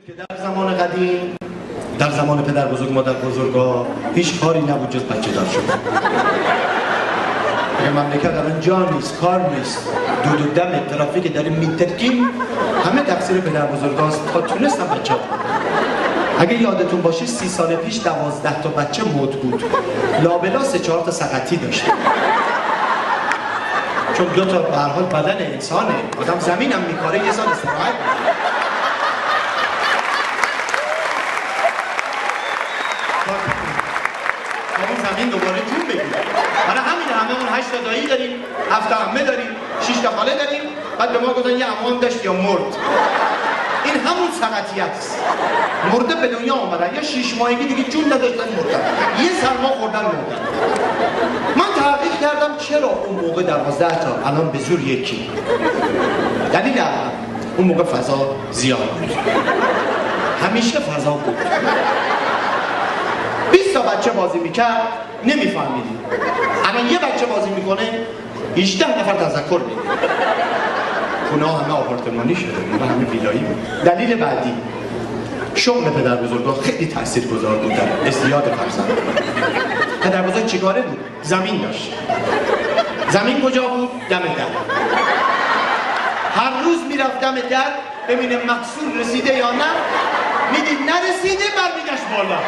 که در زمان قدیم، در زمان پدر بزرگ مادر بزرگا هیچ کاری نبود جز بچه دار شدن. اگه مملکت الان جا نیست، کار نیست، دود و دم ترافیک داریم میترکیم، همه تقصیر پدر بزرگاست تا تونستن بچه ها. اگه یادتون باشه 30 سال پیش 12 تا بچه مد بود، لابلا 3-4 تا سقطی داشته. چون 2 تا به هر حال بدن انسانه، آدم زمین هم میکاره، یه سال استراحت. اون زمین دوباره جون بگیره. برای همین هممون 8 تا دایی داریم، 7 تا عمه داریم، 6 تا خاله داریم، بعد به ما گفتن یه عموام داشت یا مرد. این همون سقطیت است. مرده به دنیا آمدن، یا 6 ماهگی دیگه جون نداشتن مردن، یه سرما خوردن مردن. من تحقیق کردم چرا اون موقع 12 تا الان به زور یکی. دلیل اون موقع فضا زیاد بود، همیشه فضا بود. 20 تا بچه بازی میکرد نمیفهمیدیم. الان یه بچه بازی میکنه 18 نفر تذکر میده. خونه ها همه آپارتمانی شده و همه ویلایی بود. دلیل بعدی شغل پدر بزرگا خیلی تاثیرگذار بود در ازدیاد فرزند. پدر بزرگ چیکاره بود؟ زمین داشت. زمین کجا بود؟ دم در. هر روز میرفت دم در ببینه محصول رسیده یا نه، میدید نرسیده، برمیگشت بالا.